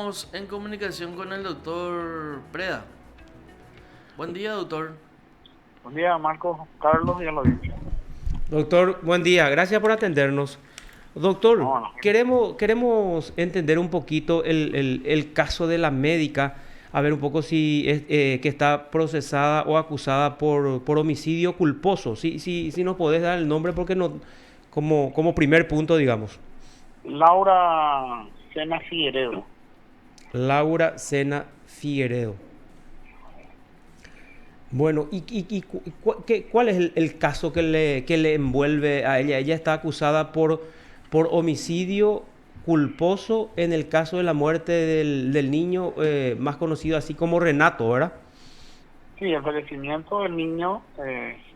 Estamos en comunicación con el doctor Preda. Buen día, doctor. Buen día, Marcos, Carlos y a la audiencia. Doctor, buen día. Gracias por atendernos. Doctor, No, no. queremos entender un poquito el caso de la médica, a ver un poco si es, que está procesada o acusada por homicidio culposo. Si nos podés dar el nombre porque no, como primer punto, digamos. Laura Sena Figueredo. Laura Sena Figueredo. Bueno, ¿cuál es el caso que le envuelve a ella? Ella está acusada por homicidio culposo en el caso de la muerte del niño más conocido así como Renato, ¿verdad? Sí, el fallecimiento del niño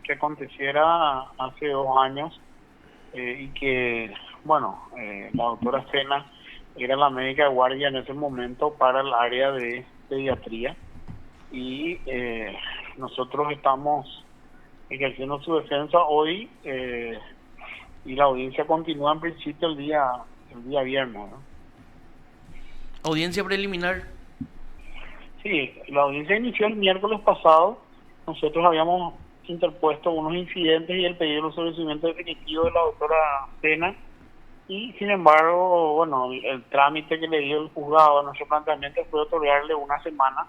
que aconteciera hace 2 años y que, bueno, la doctora Sena era la médica de guardia en ese momento para el área de pediatría y nosotros estamos ejerciendo su defensa hoy y la audiencia continúa en principio el día viernes, ¿no? Audiencia preliminar. Sí, la audiencia inició el miércoles pasado. Nosotros habíamos interpuesto unos incidentes y el pedido de resolvimiento definitivo de la doctora Pena. Y sin embargo, bueno, el trámite que le dio el juzgado a nuestro planteamiento fue otorgarle una semana,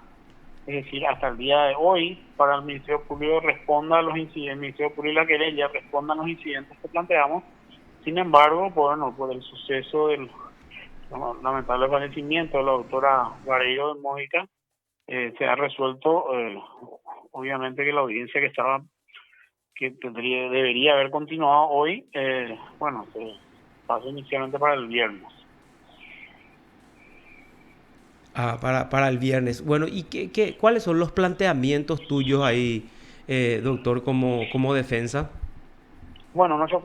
es decir, hasta el día de hoy, para el Ministerio Público responda a los incidentes, el Ministerio Público y la querella responda a los incidentes que planteamos. Sin embargo, bueno, por el suceso del lamentable fallecimiento de la doctora Vareiro de Mójica, se ha resuelto, obviamente que la audiencia debería haber continuado hoy, bueno, se pasa inicialmente para el viernes. Ah, para el viernes. Bueno, ¿y cuáles son los planteamientos tuyos ahí, doctor, como defensa? Bueno, nuestro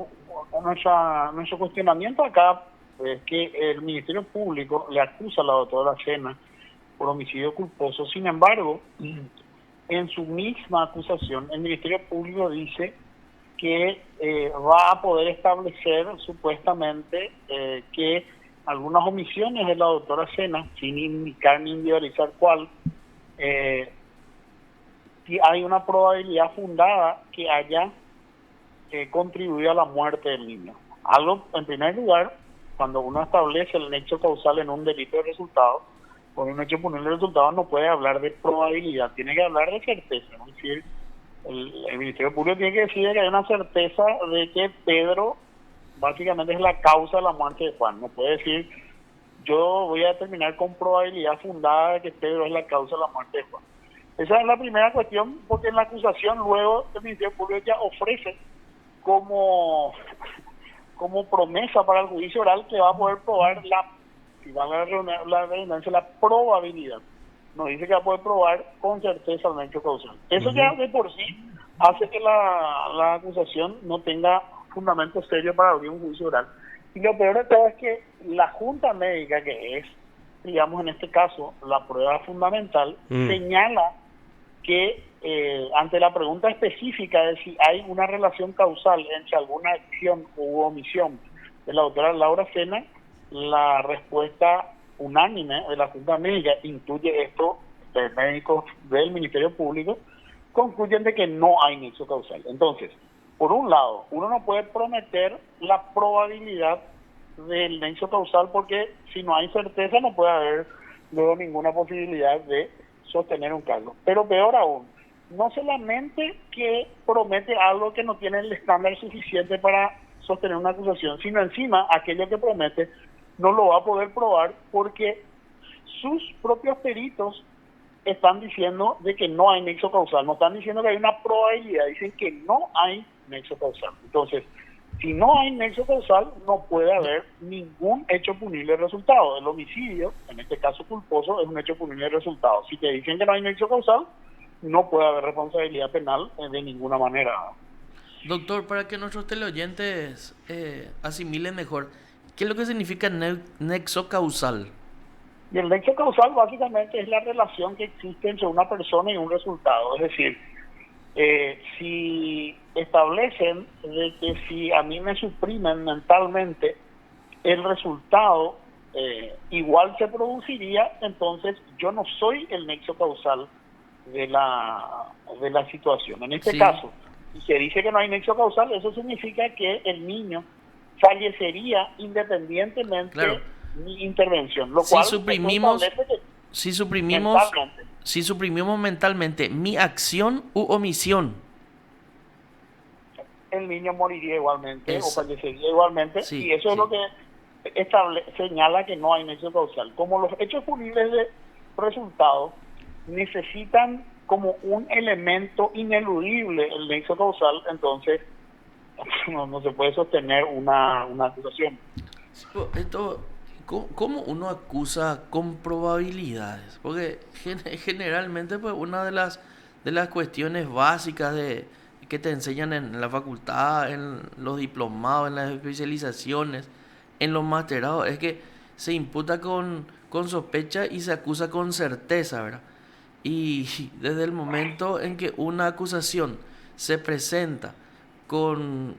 cuestionamiento acá es que el Ministerio Público le acusa a la doctora Sena por homicidio culposo. Sin embargo, en su misma acusación, el Ministerio Público dice que va a poder establecer supuestamente que algunas omisiones de la doctora Sena, sin indicar ni individualizar cuál, eh, si hay una probabilidad fundada que haya contribuido a la muerte del niño. Algo, en primer lugar, cuando uno establece el nexo causal en un delito de resultado, con un hecho punible de resultado no puede hablar de probabilidad, tiene que hablar de certeza, ¿no? Es decir, el Ministerio Público tiene que decir que hay una certeza de que Pedro básicamente es la causa de la muerte de Juan. No puede decir, yo voy a determinar con probabilidad fundada de que Pedro es la causa de la muerte de Juan. Esa es la primera cuestión, porque en la acusación luego el Ministerio Público ya ofrece como, como promesa para el juicio oral que va a poder probar si va a la redundancia, la probabilidad. Nos dice que va a poder probar con certeza el hecho causal. Eso ya Ujú. de por sí hace que la acusación no tenga fundamento serio para abrir un juicio oral. Y lo peor de todo es que la junta médica, que es, digamos en este caso, la prueba fundamental, Mm. señala que ante la pregunta específica de si hay una relación causal entre alguna acción u omisión de la doctora Laura Sena, la respuesta unánime de la Junta Médica, incluye esto de médicos del Ministerio Público, concluyen de que no hay nexo causal. Entonces, por un lado, uno no puede prometer la probabilidad del nexo causal porque si no hay certeza no puede haber luego ninguna posibilidad de sostener un cargo. Pero peor aún, no solamente que promete algo que no tiene el estándar suficiente para sostener una acusación, sino encima aquello que promete no lo va a poder probar porque sus propios peritos están diciendo de que no hay nexo causal, no están diciendo que hay una probabilidad, dicen que no hay nexo causal. Entonces, si no hay nexo causal, no puede Do- haber ningún hecho punible de resultado. El homicidio, en este caso culposo, es un hecho punible de resultado. Si te dicen que no hay nexo causal, no puede haber responsabilidad penal de ninguna manera. Doctor, para que nuestros teleoyentes asimilen mejor, ¿qué es lo que significa nexo causal? Y el nexo causal básicamente es la relación que existe entre una persona y un resultado. Es decir, si establecen de que si a mí me suprimen mentalmente el resultado igual se produciría, entonces yo no soy el nexo causal de la situación. En este Sí, caso, si se dice que no hay nexo causal, eso significa que el niño fallecería independientemente claro. de mi intervención, lo Si cual esto suprimimos, establece que si suprimimos, mentalmente si suprimimos mentalmente mi acción u omisión, el niño moriría igualmente o esa, fallecería igualmente, y sí, eso es lo sí, que señala que no hay nexo causal. Como los hechos punibles de resultado necesitan como un elemento ineludible el nexo causal, entonces no se puede sostener una acusación. Sí, esto, ¿cómo uno acusa con probabilidades? Porque generalmente pues una de las cuestiones básicas que te enseñan en la facultad, en los diplomados, en las especializaciones, en los masterados, es que se imputa con sospecha y se acusa con certeza, ¿verdad? Y desde el momento en que una acusación se presenta con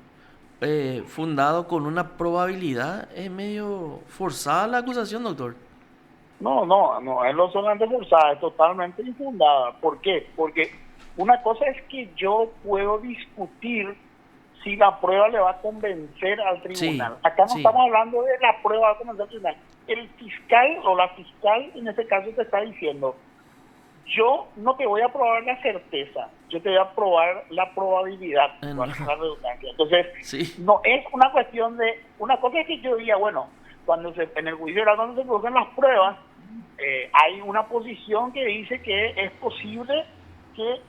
fundado con una probabilidad, es medio forzada la acusación, doctor. No, es no solamente forzada, es totalmente infundada. ¿Por qué? Porque una cosa es que yo puedo discutir si la prueba le va a convencer al Sí, tribunal. Acá no sí, estamos hablando de la prueba va a convencer al tribunal. El fiscal o la fiscal en este caso te está diciendo, yo no te voy a probar la certeza, yo te voy a probar la probabilidad, en- valga la redundancia. Entonces, sí, no es una cuestión de, una cosa es que yo diga, bueno, en el juicio oral cuando se producen las pruebas, hay una posición que dice que es posible que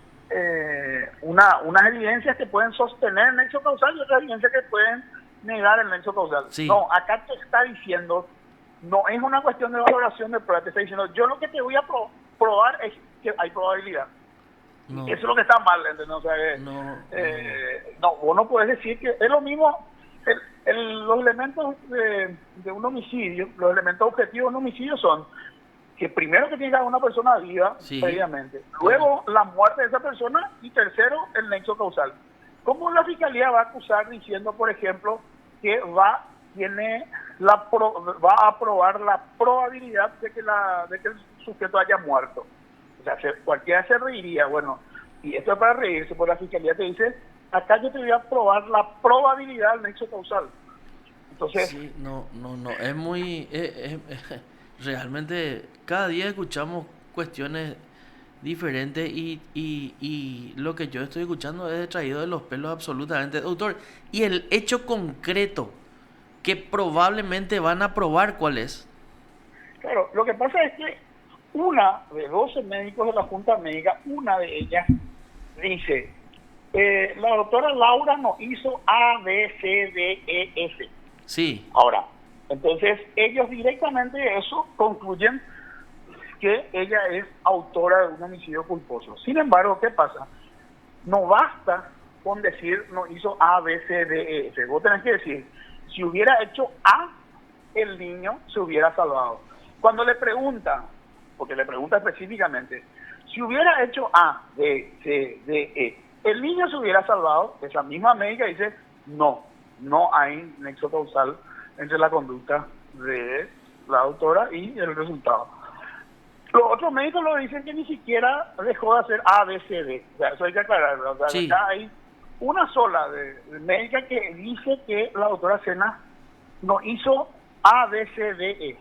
unas evidencias que pueden sostener el nexo causal y otras evidencias que pueden negar el nexo causal. sí, No, acá te está diciendo, no es una cuestión de valoración de prueba, te está diciendo, yo lo que te voy a probar es que hay probabilidad. Y eso no, es lo que está mal, ¿entendés? O sea, no, no, no, vos no puedes decir que es lo mismo, los elementos de un homicidio, los elementos objetivos de un homicidio son que primero que tiene que haber una persona viva sí, previamente, claro, luego la muerte de esa persona y tercero el nexo causal. ¿Cómo la fiscalía va a acusar diciendo, por ejemplo, que va a probar la probabilidad de que el sujeto haya muerto? O sea, cualquiera se reiría, bueno, y esto es para reírse, porque la fiscalía te dice, acá yo te voy a probar la probabilidad del nexo causal. Entonces, sí, no, no, no, es muy, realmente cada día escuchamos cuestiones diferentes y lo que yo estoy escuchando es traído de los pelos absolutamente, doctor, y el hecho concreto que probablemente van a probar cuál es. claro, lo que pasa es que una de 12 médicos de la Junta Médica, una de ellas dice, la doctora Laura nos hizo A, B, C, D, E, F. Sí, Ahora, entonces ellos directamente de eso concluyen que ella es autora de un homicidio culposo. Sin embargo, ¿qué pasa? No basta con decir no hizo A, B, C, D, E, F. Vos tenés que decir, si hubiera hecho A, el niño se hubiera salvado. Cuando le pregunta, porque le pregunta específicamente, si hubiera hecho A, B, C, D, E, el niño se hubiera salvado, esa misma médica dice, no hay nexo causal entre la conducta de la autora y el resultado. Los otros médicos lo dicen que ni siquiera dejó de hacer A, B, C, D. O sea, eso hay que aclararlo. O sea, sí, acá hay una sola de médica que dice que la doctora Sena no hizo A, B, C, D, E.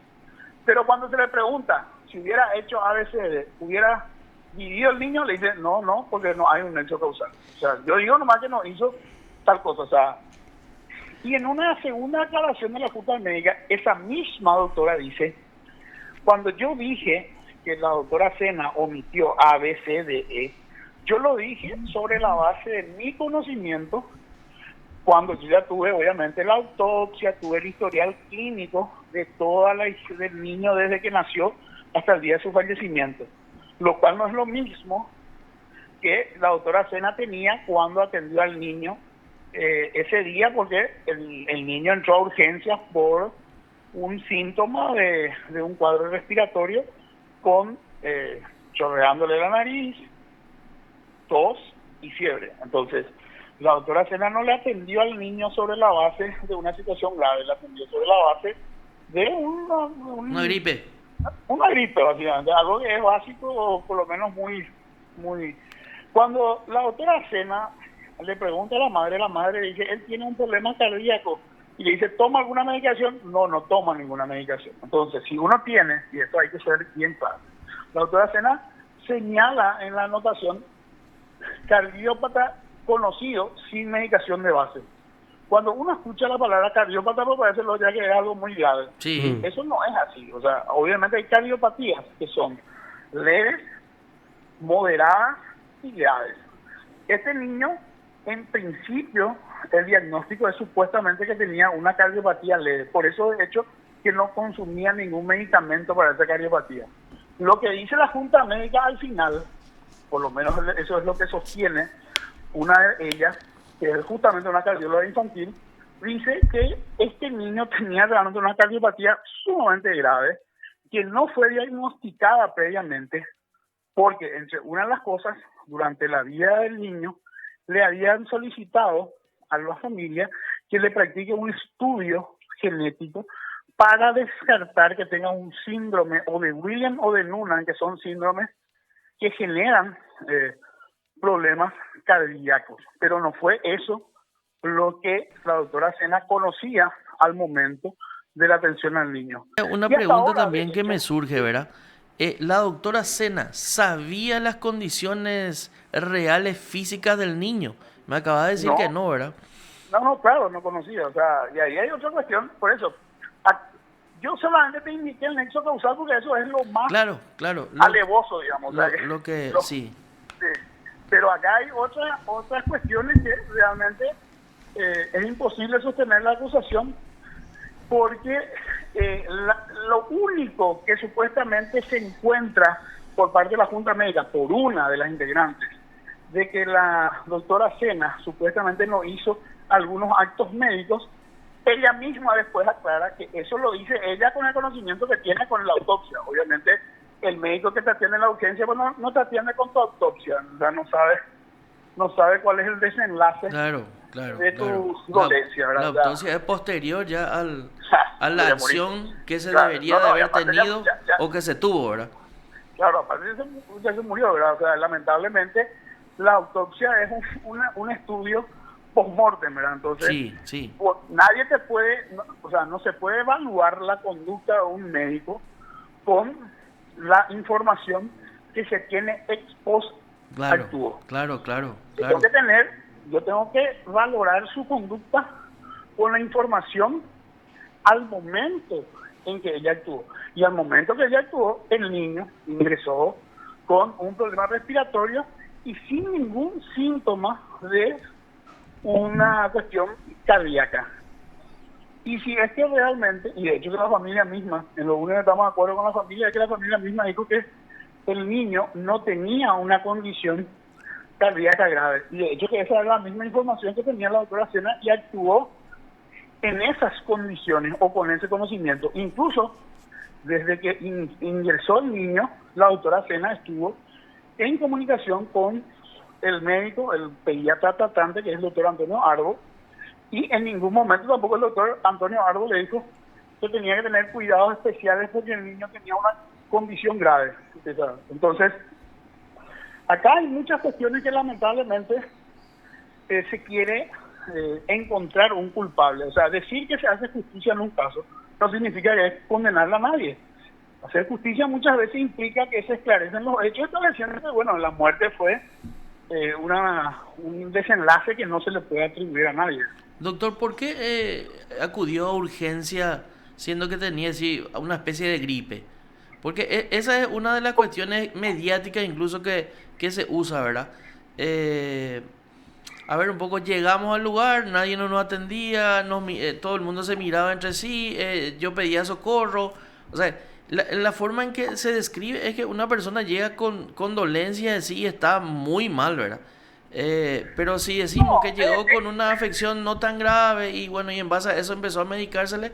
Pero cuando se le pregunta si hubiera hecho A, B, C, D, hubiera vivido el niño, le dice no, porque no hay un nexo causal. O sea, yo digo nomás que no hizo tal cosa. O sea, y en una segunda aclaración de la Junta Médica, esa misma doctora dice, cuando yo dije que la doctora Sena omitió A, B, C, D, E, yo lo dije sobre la base de mi conocimiento, cuando yo ya tuve obviamente la autopsia, tuve el historial clínico de toda del niño desde que nació hasta el día de su fallecimiento, lo cual no es lo mismo que la doctora Sena tenía cuando atendió al niño ese día, porque el niño entró a urgencias por un síntoma de un cuadro respiratorio con chorreándole la nariz, tos y fiebre. Entonces, la doctora Sena no le atendió al niño sobre la base de una situación grave, le atendió sobre la base de Una gripe. una gripe, básicamente, algo que es básico, o por lo menos muy... Cuando la doctora Sena le pregunta a la madre dice, él tiene un problema cardíaco, y le dice, ¿toma alguna medicación? No, no toma ninguna medicación. Entonces, si uno tiene, y esto hay que ser bien claro, la doctora Sena señala en la anotación cardiópata conocido sin medicación de base. Cuando uno escucha la palabra cardiópata, pues parece ya que es algo muy grave. Sí. Eso no es así. O sea, obviamente hay cardiopatías que son leves, moderadas y graves. Este niño, en principio, el diagnóstico es supuestamente que tenía una cardiopatía leve. Por eso, de hecho, que no consumía ningún medicamento para esa cardiopatía. Lo que dice la Junta Médica al final, por lo menos eso es lo que sostiene una de ellas, que es justamente una cardióloga infantil, dice que este niño tenía realmente una cardiopatía sumamente grave, que no fue diagnosticada previamente, porque entre una de las cosas, durante la vida del niño, le habían solicitado a la familia que le practique un estudio genético para descartar que tenga un síndrome o de Williams o de Noonan, que son síndromes que generan problemas cardíacos. Pero no fue eso lo que la doctora Sena conocía al momento de la atención al niño. Una Y hasta pregunta ahora, también de que hecho, me surge, ¿verdad? La doctora Sena sabía las condiciones reales físicas del niño. Me acaba de decir que no, no, ¿verdad? no, claro, no conocía. O sea, y ahí hay otra cuestión, por eso. Yo solamente te indiqué el nexo causal porque eso es lo más Claro, claro. alevoso, digamos. O sea, Lo que lo- sí. sí. Pero acá hay otras cuestiones que realmente es imposible sostener la acusación porque lo único que supuestamente se encuentra por parte de la Junta Médica, por una de las integrantes, de que la doctora Sena supuestamente no hizo algunos actos médicos, ella misma después aclara que eso lo dice ella con el conocimiento que tiene con la autopsia. Obviamente el médico que te atiende en la urgencia pues no te atiende con tu autopsia, o sea, no sabe cuál es el desenlace Claro, de claro. tu dolencia, La ¿verdad? autopsia es posterior ya a la Voy a morir. acción que se Claro, debería de y haber aparte tenido o que se tuvo, ¿verdad? claro, aparte ya se murió, ¿verdad? O sea, lamentablemente la autopsia es un estudio post-mortem, ¿verdad? Entonces, Sí. nadie te puede, o sea, no se puede evaluar la conducta de un médico con la información que se tiene ex post Claro, actuó. claro. Yo tengo que valorar su conducta con la información al momento en que ella actuó. Y al momento que ella actuó, el niño ingresó con un problema respiratorio y sin ningún síntoma de una cuestión cardíaca. Y si es que realmente, y de hecho que la familia misma, en lo único que estamos de acuerdo con la familia, es que la familia misma dijo que el niño no tenía una condición cardíaca grave. Y de hecho que esa era la misma información que tenía la doctora Sena y actuó en esas condiciones o con ese conocimiento. Incluso desde que ingresó el niño, la doctora Sena estuvo en comunicación con el médico, el pediatra tratante, que es el doctor Antonio Arbo, y en ningún momento tampoco el doctor Antonio Arbo le dijo que tenía que tener cuidados especiales porque el niño tenía una condición grave. Entonces, acá hay muchas cuestiones que lamentablemente se quiere encontrar un culpable. O sea, decir que se hace justicia en un caso no significa que es condenar a nadie. Hacer justicia muchas veces implica que se esclarecen los hechos estableciendo que, bueno, la muerte fue un desenlace que no se le puede atribuir a nadie. Doctor, ¿por qué acudió a urgencia siendo que tenía así una especie de gripe? Porque esa es una de las cuestiones mediáticas incluso que se usa, ¿verdad? A ver, un poco llegamos al lugar, nadie nos atendía, todo el mundo se miraba entre sí, yo pedía socorro. O sea, la forma en que se describe es que una persona llega con dolencia de sí y está muy mal, ¿verdad? Pero si decimos que llegó con una afección no tan grave y bueno, y en base a eso empezó a medicársele.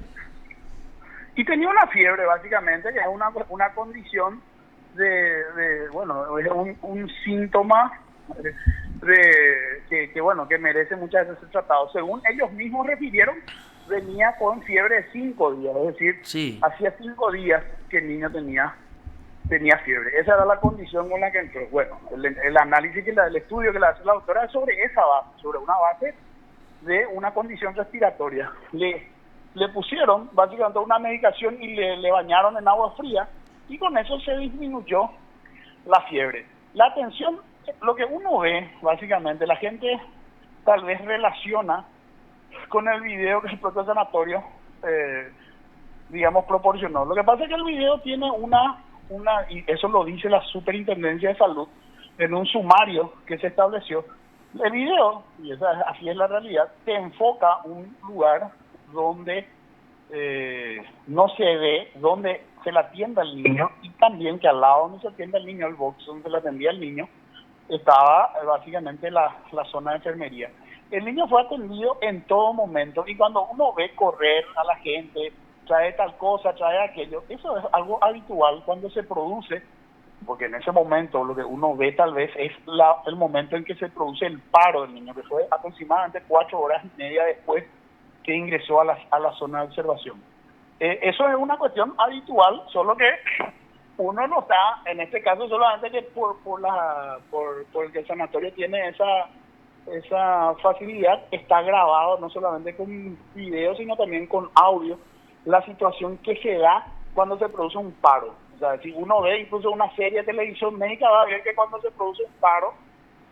Y tenía una fiebre, básicamente, que es una condición bueno, es un síntoma que merece muchas veces ser tratado. Según ellos mismos refirieron, venía con fiebre de 5 días, es decir, Sí. hacía 5 días que el niño tenía fiebre. Esa era la condición con la que entró. Bueno, el análisis, el estudio que le hace la doctora es sobre esa base, sobre una base de una condición respiratoria. Le pusieron básicamente una medicación y le bañaron en agua fría y con eso se disminuyó la fiebre. La atención, lo que uno ve, básicamente, la gente tal vez relaciona con el video que el propio sanatorio, digamos, proporcionó. Lo que pasa es que el video tiene y eso lo dice la Superintendencia de Salud, en un sumario que se estableció. El video, y así es la realidad, te enfoca un lugar donde no se ve, donde se le atienda al niño, y también que al lado donde se atiende al niño, el box donde se le atendía al niño, estaba básicamente la zona de enfermería. El niño fue atendido en todo momento, y cuando uno ve correr a la gente, trae tal cosa, trae aquello, eso es algo habitual cuando se produce, porque en ese momento lo que uno ve tal vez es el momento en que se produce el paro del niño, que fue aproximadamente 4 horas y media después que ingresó a la zona de observación. Eso es una cuestión habitual, solo que uno no está, en este caso solamente que por que el sanatorio tiene esa facilidad, está grabado no solamente con video, sino también con audio, la situación que se da cuando se produce un paro. O sea, si uno ve incluso una serie de televisión médica, va a ver que cuando se produce un paro,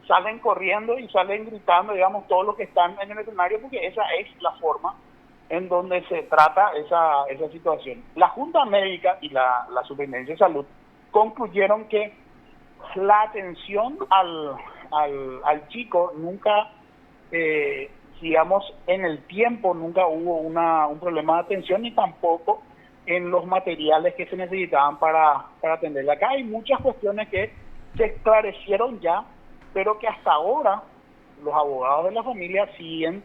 salen corriendo y salen gritando, digamos, todos los que están en el escenario, porque esa es la forma en donde se trata esa situación. La Junta Médica y la Superintendencia de Salud concluyeron que la atención al chico nunca, digamos, en el tiempo nunca hubo un problema de atención, ni tampoco en los materiales que se necesitaban para atenderle. Acá hay muchas cuestiones que se esclarecieron ya, pero que hasta ahora los abogados de la familia siguen,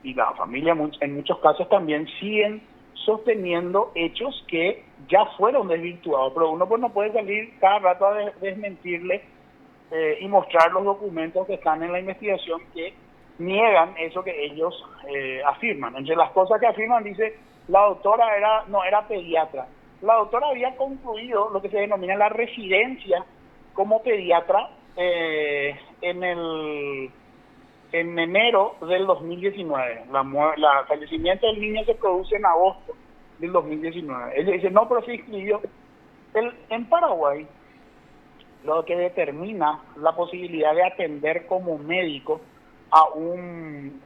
y la familia en muchos casos también siguen sosteniendo hechos que ya fueron desvirtuados, pero uno pues no puede salir cada rato a desmentirle y mostrar los documentos que están en la investigación que niegan eso que ellos afirman. Entre las cosas que afirman, dice, la doctora no era pediatra. La doctora había concluido lo que se denomina la residencia como pediatra en enero del 2019. El fallecimiento del niño se produce en agosto del 2019. Ella dice, no, pero se inscribió. En Paraguay, lo que determina la posibilidad de atender como médico a un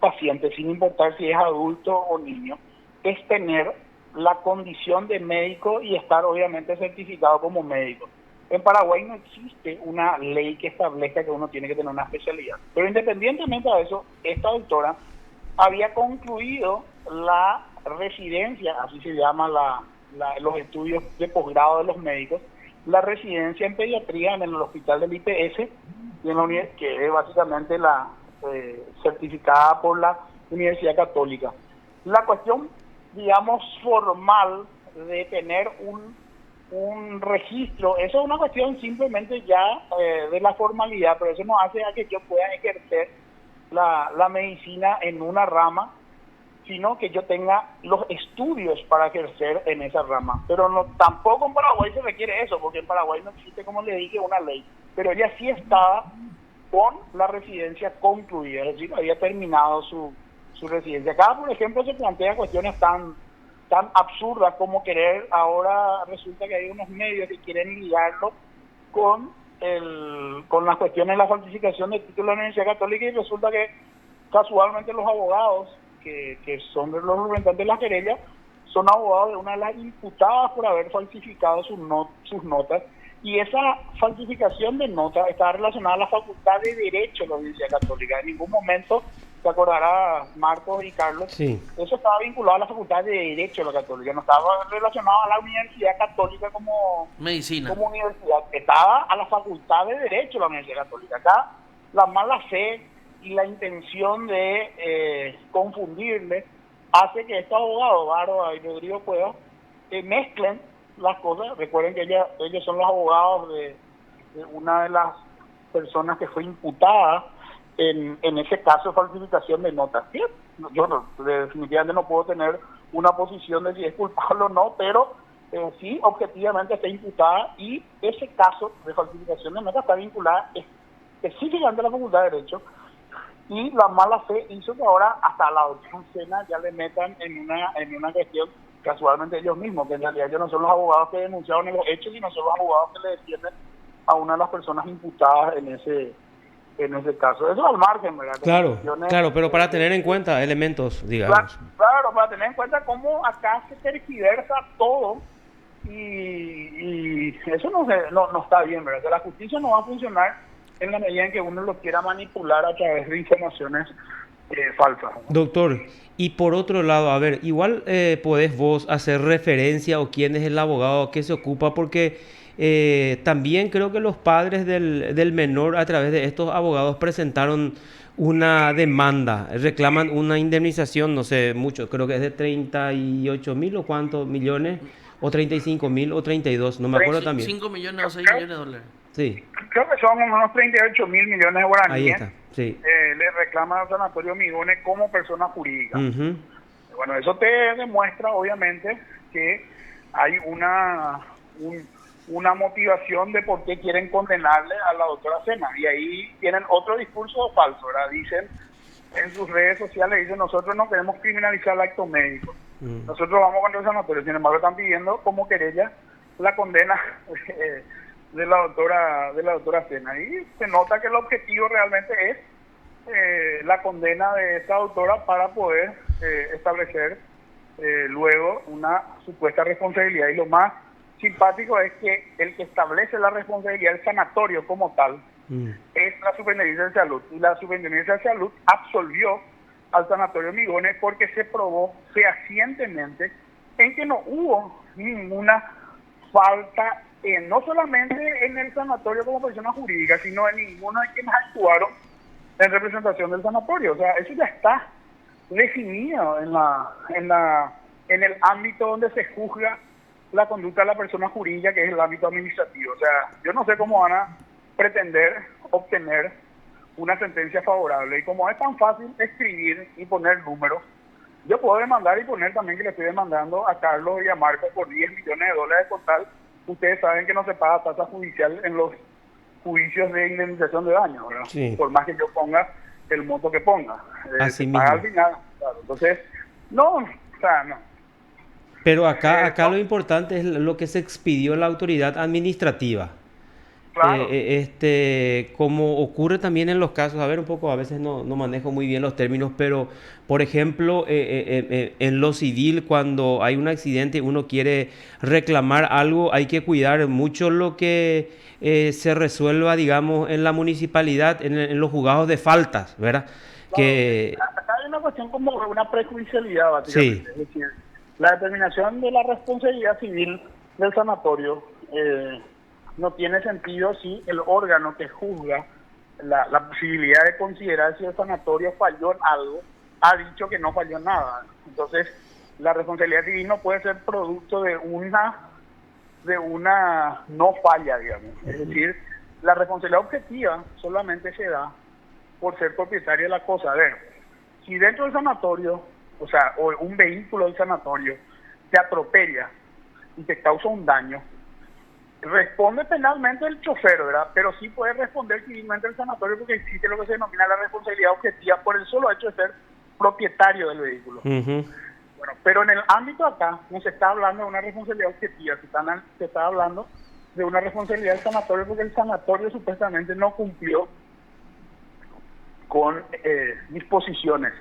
paciente, sin importar si es adulto o niño, es tener la condición de médico y estar obviamente certificado como médico. En Paraguay no existe una ley que establezca que uno tiene que tener una especialidad. Pero independientemente de eso, esta doctora había concluido la residencia, así se llama los estudios de posgrado de los médicos, la residencia en pediatría en el hospital del IPS, que es básicamente la certificada por la Universidad Católica. La cuestión, digamos, formal de tener un registro, eso es una cuestión simplemente ya de la formalidad, pero eso no hace a que yo pueda ejercer la medicina en una rama, sino que yo tenga los estudios para ejercer en esa rama. Pero tampoco en Paraguay se requiere eso, porque en Paraguay no existe, como le dije, una ley. Pero ella sí estaba con la residencia concluida, es decir, había terminado su residencia. Acá, por ejemplo, se plantea cuestiones tan absurdas como querer, ahora resulta que hay unos medios que quieren ligarlo con las cuestiones de la falsificación del título de la Universidad Católica, y resulta que casualmente los abogados que son los representantes de la querella son abogados de una de las imputadas por haber falsificado sus notas, y esa falsificación de notas está relacionada a la Facultad de Derecho de la Universidad Católica. En ningún momento, se acordará Marcos y Carlos, sí, eso estaba vinculado a la Facultad de Derecho de la Católica, no estaba relacionado a la Universidad Católica como Medicina. como universidad, estaba a la Facultad de Derecho de la Universidad Católica. Acá la mala fe y la intención de confundirle hace que estos abogados, Bárbara y Rodrigo Cuevas, mezclen las cosas. Recuerden que ellos son los abogados de una de las personas que fue imputada en ese caso de falsificación de notas. ¿Sí? yo definitivamente no puedo tener una posición de si es culpable o no, pero sí, objetivamente está imputada, y ese caso de falsificación de meta está vinculada específicamente a la Facultad de Derecho, y la mala fe hizo que ahora hasta la doctora Sena ya le metan en una cuestión, casualmente ellos mismos, que en realidad ellos no son los abogados que denunciaron los hechos, sino son los abogados que le defienden a una de las personas imputadas en ese caso. Eso al margen, ¿verdad? Claro, pero para tener en cuenta elementos, digamos. Claro, para tener en cuenta cómo acá se tergiversa todo, y eso no está bien, ¿verdad? Que la justicia no va a funcionar en la medida en que uno lo quiera manipular a través de informaciones falsas, ¿no? Doctor, y por otro lado, a ver, igual podés vos hacer referencia o quién es el abogado que se ocupa, porque también creo que los padres del menor a través de estos abogados presentaron una demanda, reclaman una indemnización, no sé, mucho, creo que es de 38.000 o cuántos millones, o 35.000 o 32, no me acuerdo también. 5 millones o 6 millones de dólares. Sí. Creo que son unos 38.000 millones de guaraníes. Ahí está, sí. Le reclaman al Sanatorio Migones como persona jurídica. Uh-huh. Bueno, eso te demuestra, obviamente, que hay una motivación de por qué quieren condenarle a la doctora Sena. Y ahí tienen otro discurso falso, ¿verdad? Dicen en sus redes sociales, nosotros no queremos criminalizar el acto médico. Nosotros vamos contra el sanatorio. Sin embargo, están pidiendo como querella la condena de la doctora Sena. Y se nota que el objetivo realmente es la condena de esta doctora para poder establecer luego una supuesta responsabilidad. Y lo más simpático es que el que establece la responsabilidad del sanatorio como tal es la Superintendencia de Salud, y la Superintendencia de Salud absolvió al Sanatorio Migones porque se probó fehacientemente en que no hubo ninguna falta, no solamente en el sanatorio como persona jurídica, sino en ninguno de quienes actuaron en representación del sanatorio. O sea, eso ya está definido en el ámbito donde se juzga la conducta de la persona jurídica, que es el ámbito administrativo. O sea, yo no sé cómo van a pretender obtener una sentencia favorable, y como es tan fácil escribir y poner números, yo puedo demandar y poner también que le estoy demandando a Carlos y a Marco por 10 millones de dólares total. Ustedes saben que no se paga tasa judicial en los juicios de indemnización de daños, ¿verdad? Sí. Por más que yo ponga el monto que ponga. Así se paga al mismo. final, claro. Entonces, no. Pero acá lo importante es lo que se expidió la autoridad administrativa. Claro. Como ocurre también en los casos, a ver un poco, a veces no manejo muy bien los términos, pero por ejemplo, en lo civil, cuando hay un accidente y uno quiere reclamar algo, hay que cuidar mucho lo que se resuelva, digamos, en la municipalidad, en los juzgados de faltas, ¿verdad? Claro, acá hay una cuestión como una prejuicialidad, básicamente. Sí. Es decir, la determinación de la responsabilidad civil del sanatorio no tiene sentido si el órgano que juzga la posibilidad de considerar si el sanatorio falló en algo ha dicho que no falló en nada. Entonces, la responsabilidad civil no puede ser producto de una no falla, digamos. Es decir, la responsabilidad objetiva solamente se da por ser propietario de la cosa. A ver, si dentro del sanatorio, o un vehículo del sanatorio te atropella y te causa un daño, responde penalmente el chofer, ¿verdad? Pero sí puede responder civilmente el sanatorio, porque existe lo que se denomina la responsabilidad objetiva por el solo hecho de ser propietario del vehículo. Uh-huh. Bueno, pero en el ámbito acá no se está hablando de una responsabilidad objetiva, se está hablando de una responsabilidad del sanatorio, porque el sanatorio supuestamente no cumplió con disposiciones.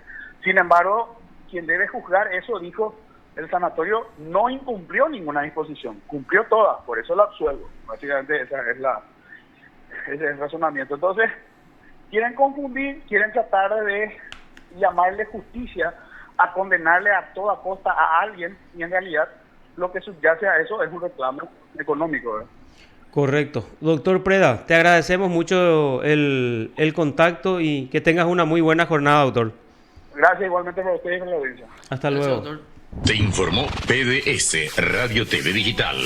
Sin embargo, quien debe juzgar eso dijo: el sanatorio no incumplió ninguna disposición, cumplió todas, por eso la absuelvo. Básicamente ese es el razonamiento. Entonces, quieren confundir, quieren tratar de llamarle justicia a condenarle a toda costa a alguien, y en realidad lo que subyace a eso es un reclamo económico, ¿verdad? Correcto. Doctor Preda, te agradecemos mucho el contacto y que tengas una muy buena jornada, doctor. Gracias igualmente por ustedes y por la audiencia. Hasta Gracias, luego. doctor. Te informó PDS Radio TV Digital.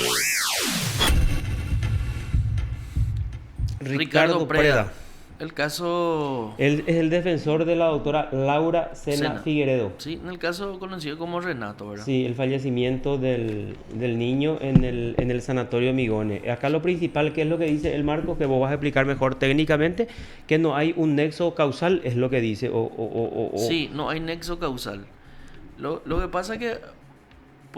Ricardo Preda. El caso... Él es el defensor de la doctora Laura Sena Sena. Figueredo. Sí, en el caso conocido como Renato, ¿verdad? Sí, el fallecimiento del niño en el sanatorio Migone. Acá lo principal, que es lo que dice el Marco, que vos vas a explicar mejor técnicamente, que no hay un nexo causal, es lo que dice. Sí, no hay nexo causal. Lo que pasa es que